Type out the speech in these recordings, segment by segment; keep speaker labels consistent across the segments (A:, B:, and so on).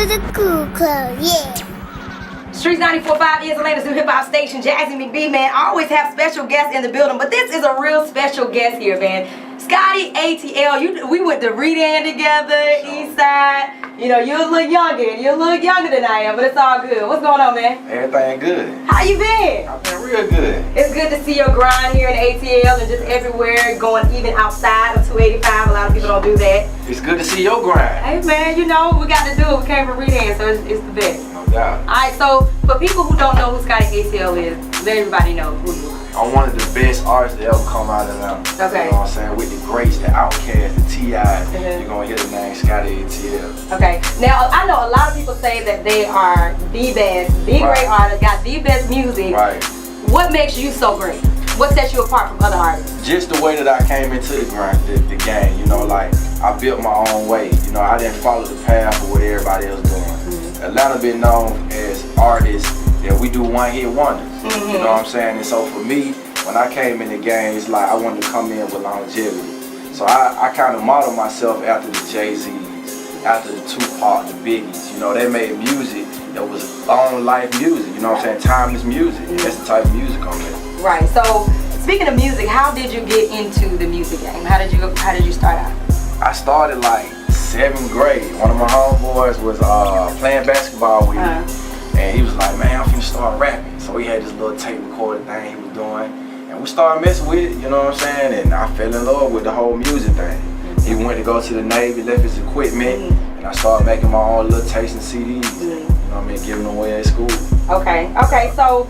A: the Cool Club, yeah.
B: Streetz 94.5 is Atlanta's new hip-hop station. Jazzy McBee, man. I always have special guests in the building, but this is a real special guest here, man. Scotty ATL. We went to Redan together, Eastside. You know, you're a little younger than I am, but it's all good. What's going on, man?
C: Everything good.
B: How you been?
C: I've been real good.
B: It's good to see your grind here in ATL and just everywhere, going even outside of 285. A lot of people don't do that.
C: It's good to see your grind.
B: Hey, man, you know, we got to do it. We came from Redan, so it's the best.
C: No doubt.
B: All right, so for people who don't know who Scotty ATL is, let everybody know who you are.
C: I'm one of the best artists to ever come out of Atlanta.
B: Okay.
C: You know what I'm saying? With the greats, the Outcasts, the T.I.s, you're going to hear the name Scotty ATL.
B: Okay. Now, I know a lot of people say that they are the best, the great artist, got the best music.
C: Right.
B: What makes you so great? What sets you apart from other artists?
C: Just the way that I came into the grind, the game, you know, like I built my own way. You know, I didn't follow the path of what everybody else doing. Atlanta been known as artists that we do one-hit wonders. You know what I'm saying? And so for me, when I came in the game, it's like I wanted to come in with longevity. So I kind of modeled myself after the Jay-Z's, after the Tupac, the Biggies. You know, they made music that was long life music. You know what I'm saying? Timeless music. That's the type of music I'm in.
B: Right. So speaking of music, how did you get into the music game? How did you start out?
C: I started like 7th grade. One of my homeboys was playing basketball with me. And he was like, man, I'm finna start rapping. So he had this little tape recorder thing he was doing. And we started messing with it, you know what I'm saying? And I fell in love with the whole music thing. He went to go to the Navy, left his equipment, and I started making my own little tapes and CDs. You know what I mean? Giving them away at school. Okay,
B: so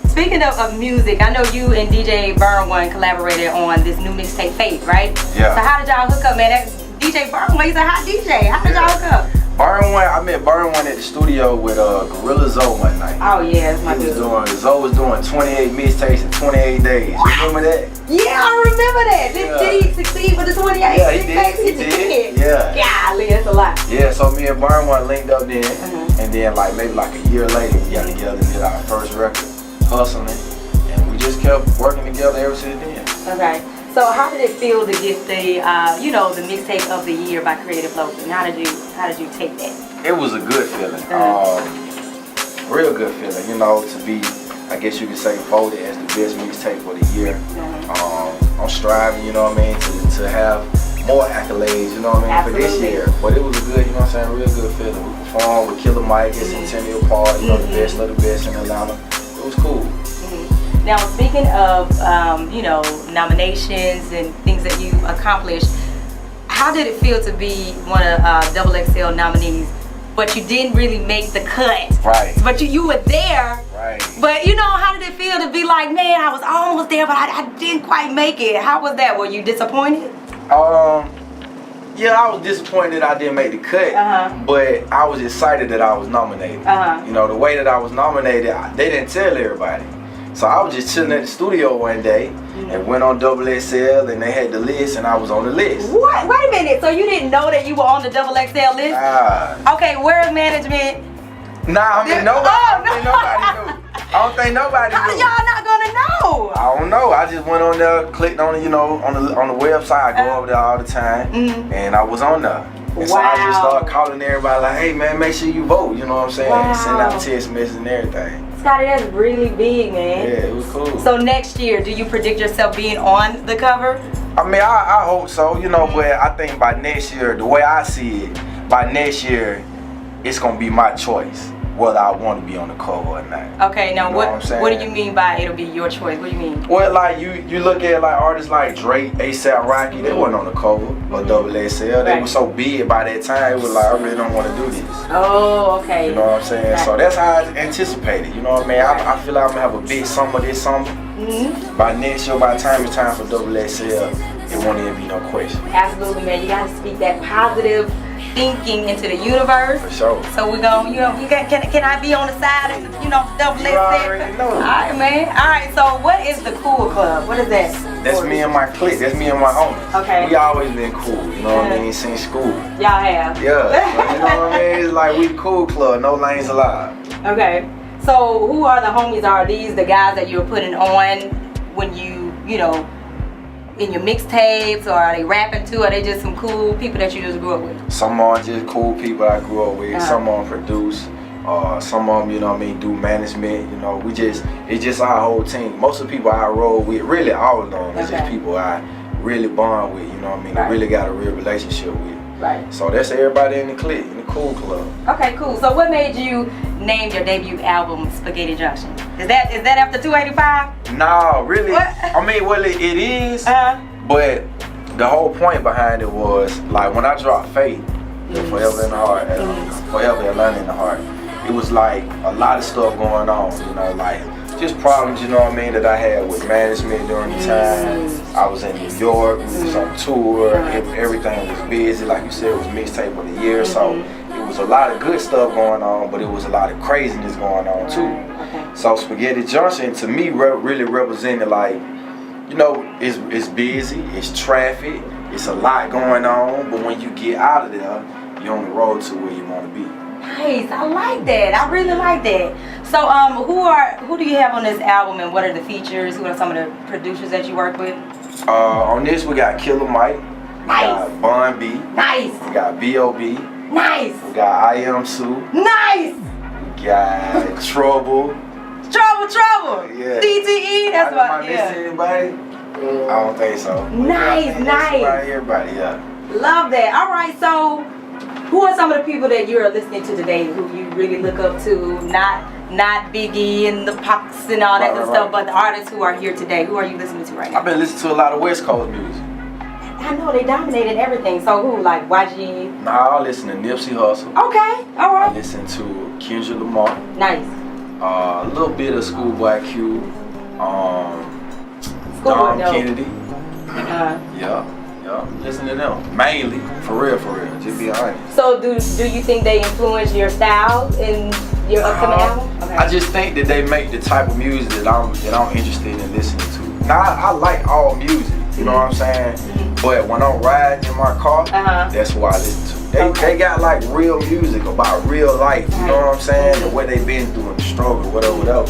B: speaking of music, I know you and DJ Burn One collaborated on this new mixtape, Fate, right?
C: Yeah.
B: So how did y'all hook up, man? That DJ Burn One, he's a hot DJ. How did y'all hook up?
C: I met Burn One at the studio with Gorilla Zoe one night.
B: Oh yeah, that's my dude.
C: Zoe was doing 28 mixtapes in 28 days. You remember that?
B: Yeah, I remember that. Did he succeed with the 28 mixtapes?
C: He did. Yeah.
B: Golly, that's a lot.
C: Yeah, so me and Burn One linked up then, and then maybe a year later we got together and did our first record, Hustling, and we just kept working together ever since then.
B: Okay. So how did it feel to get the, the mixtape of the year by Creative Local? How did you take that?
C: It was a good feeling, real good feeling. You know, to be, I guess you could say, voted as the best mixtape for the year. I'm striving, you know what I mean, to have more accolades, you know what I mean, for this year. But it was a good, you know what I'm saying, real good feeling. We performed with Killer Mike at Centennial Park, you know, the best of the best in Atlanta. It was cool.
B: Now, speaking of, nominations and things that you accomplished, how did it feel to be one of XXL nominees, but you didn't really make the cut?
C: Right.
B: But you were there.
C: Right.
B: But, how did it feel to be like, man, I was almost there, but I didn't quite make it? How was that? Were you disappointed?
C: Yeah, I was disappointed that I didn't make the cut, but I was excited that I was nominated. You know, the way that I was nominated, they didn't tell everybody. So I was just chilling at the studio one day and went on XXL and they had the list and I was on the list.
B: What? Wait a minute. So you didn't know that you were on the XXL list? Okay, where's management?
C: Nah, I mean nobody. I don't think nobody knew.
B: How y'all not gonna know?
C: I don't know. I just went on there, clicked on it, on the website. I go over there all the time, and I was on there. And so I just started calling everybody like, hey man, make sure you vote. You know what I'm saying? Send out a text message and everything.
B: Scotty, that's really big, man.
C: Yeah, it was cool.
B: So next year, do you predict yourself being on the cover?
C: I mean, I hope so, but I think by next year, the way I see it, by next year, it's gonna be my choice whether I want to be on the cover or not.
B: Okay, now what do you mean by it'll be your choice? What do you mean?
C: Well, like you look at artists like Drake, ASAP Rocky, they wasn't on the cover or XXL. They were so big by that time. It was like I really don't want to do this.
B: Oh, okay.
C: You know what I'm saying? So that's how I anticipated. You know what I mean? I feel like I'm gonna have a big summer this summer. By next year, by the time it's time for XXL, it won't even be no question.
B: Absolutely, man. You gotta speak that positive thinking into the universe.
C: For sure.
B: So we're gonna, can I be on the side of, XXL?
C: You already know.
B: All right, man. All right. So what is the Cool Club? What is that?
C: That's me and my clique. That's me and my homies.
B: Okay.
C: We always been cool. You know what I mean? Since school.
B: Y'all have.
C: Yeah. So, you know what I mean? It's like we the cool club. No lanes allowed.
B: Okay. So who are the homies? Are these the guys that you were putting on when you in your mixtapes, or are they rapping too? Are they just some cool people that you just grew up with?
C: Some are just cool people I grew up with. Some of them produce. Some of them, you know what I mean, do management. You know, it's just our whole team. Most of the people I roll with, really all of them, is just people I really bond with. You know what I mean? I really got a real relationship with.
B: Right.
C: So that's everybody in the clique, in the cool club.
B: Okay, cool. So what made you name your debut album Spaghetti Junction? Is that after 285?
C: No, really.
B: What?
C: I mean, well, it is. But the whole point behind it was, like, when I dropped Faith, Forever in the Heart, Forever Atlanta in the Heart, it was like a lot of stuff going on, you know, like just problems, you know what I mean, that I had with management during the time. I was in New York, we was on tour, everything was busy, like you said, it was mixtape of the year, so it was a lot of good stuff going on, but it was a lot of craziness going on too. So Spaghetti Junction to me really represented, like, you know, it's busy, it's traffic, it's a lot going on, but when you get out of there, you're on the road to where you want to be.
B: Nice, I like that. I really like that. So, who do you have on this album, and what are the features? Who are some of the producers that you work with?
C: On this we got Killer Mike, we got Bun B,
B: nice.
C: We got B.O.B,
B: nice.
C: We got I Am Sue,
B: nice.
C: We got Trouble,
B: yeah. DTE. That's what.
C: Am I missing anybody? I don't think so.
B: Nice.
C: Everybody, yeah.
B: Love that. All right, so. Who are some of the people that you're listening to today who you really look up to? Not Biggie and the Pops and all that stuff, but the artists who are here today. Who are you listening to right now?
C: I've been listening to a lot of West Coast music.
B: I know they dominated everything. So who, like YG?
C: Nah, I listen to Nipsey Hussle.
B: Okay, all right.
C: I listen to Kendrick Lamar.
B: Nice.
C: A little bit of Schoolboy Q. Dom Kennedy. Yeah. Listen to them mainly, for real. Just be honest.
B: So do you think they influence your style in your upcoming album? Okay.
C: I just think that they make the type of music that I'm interested in listening to. Now I like all music, you know what I'm saying? But when I'm riding in my car, that's who I listen to. They got like real music about real life, you know what I'm saying? And what they've been through in the struggle, whatever.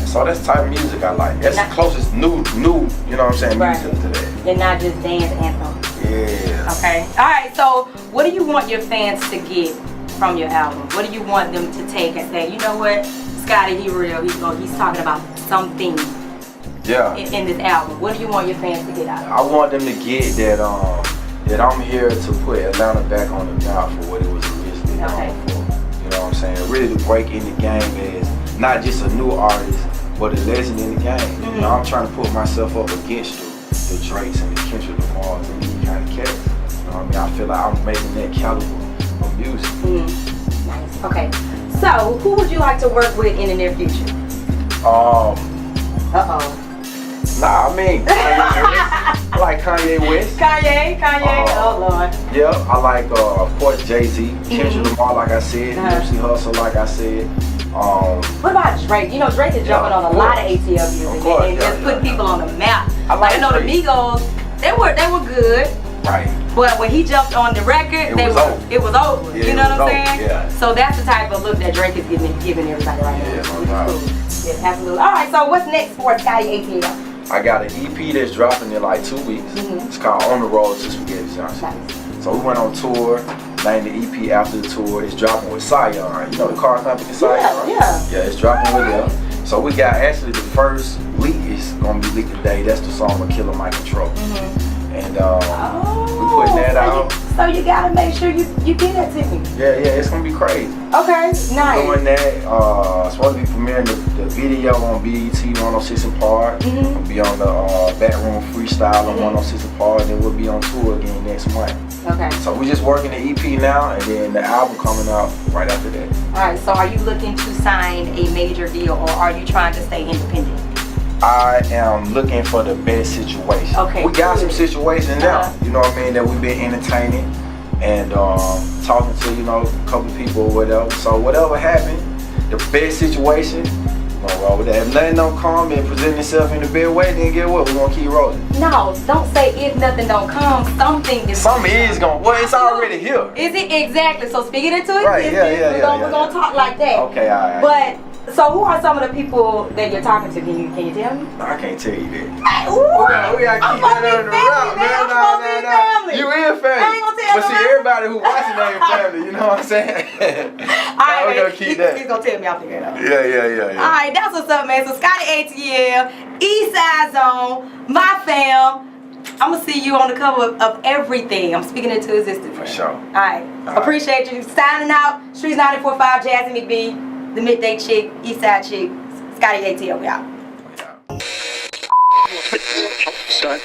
C: So that's the type of music I like. That's the closest new, you know what I'm saying, music to that.
B: They're not just dance anthems.
C: Yeah.
B: Okay. All right. So, what do you want your fans to get from your album? What do you want them to take and say, you know what, Scotty, he real. He's talking about something.
C: Yeah.
B: In this album, what do you want your fans to get out of it?
C: I want them to get that that I'm here to put Atlanta back on the map for what it was originally known for. You know what I'm saying? Really to break in the game as not just a new artist, but a legend in the game. You know, I'm trying to put myself up against the Drakes and the Kendrick Lamars and these kind of cats. You know what I mean? I feel like I'm making that caliber of music.
B: Nice. Okay. So, who would you like to work with in the near future?
C: Nah, I mean, I like Kanye West.
B: Kanye. Oh Lord.
C: Yeah, I like of course Jay-Z, Kendrick Lamar, like I said, Nipsey Hussle, like I said.
B: What about Drake? You know, Drake is jumping on a lot of ATL music and just putting people on the map. I know the Migos, they were good.
C: Right.
B: But when he jumped on the record, it was over.
C: Yeah,
B: you know what I'm saying?
C: Yeah.
B: So that's the type of look that Drake is giving everybody right now.
C: Yeah, no doubt.
B: Yeah, absolutely. All right, so what's next for Scotty ATL?
C: I got an EP that's dropping in like 2 weeks. It's called On the Road to Spaghetti Junction.
B: Nice.
C: So we went on tour, named the EP after the tour. It's dropping with Scion. You know the car company Scion?
B: Yeah.
C: Yeah, it's dropping with them. So we got actually the first leak is gonna be leaked today. That's the song with Killer Mike Control. And we putting that out.
B: So you gotta make sure you get that to me.
C: Yeah, it's gonna be crazy.
B: Okay, nice.
C: Doing that, supposed to be premiering the video on BET 106 and Park. We'll be on the Backroom Freestyle on 106 and Park, and then we'll be on tour again next month.
B: Okay.
C: So we're just working the EP now, and then the album coming out right after that.
B: Alright, so are you looking to sign a major deal, or are you trying to stay independent?
C: I am looking for the best situation.
B: Okay.
C: We got some situations now, you know what I mean, that we've been entertaining and talking to, you know, a couple people or whatever. So whatever happened, the best situation, we're gonna roll with that. If nothing don't come and present itself in the best way, then get what? We're gonna keep rolling.
B: No, don't say if nothing don't come, something is
C: gonna, well, it's already here.
B: Is it? Exactly. So speaking into existence,
C: Right, yeah.
B: we're gonna talk like that.
C: Okay, alright.
B: But So who are some of the people that you're talking to? Can you tell me?
C: I can't tell you that.
B: Hey, what?
C: We gotta keep that under the wrap, man. Nah. You is family.
B: I ain't gonna tell
C: but see,
B: nobody.
C: everybody who watching ain't family. You know what I'm saying?
B: Alright,
C: we gonna keep that.
B: He's gonna tell me I'll figure it out.
C: Yeah.
B: Alright, that's what's up, man. So Scotty ATL, Eastside Zone, my fam. I'm gonna see you on the cover of everything. I'm speaking into existence.
C: For sure.
B: Alright. Appreciate you. Signing out. Streetz 94.5, Jazzy McBee, the Midday Chick, Eastside Chick, Scotty ATL. We out.
C: Yeah.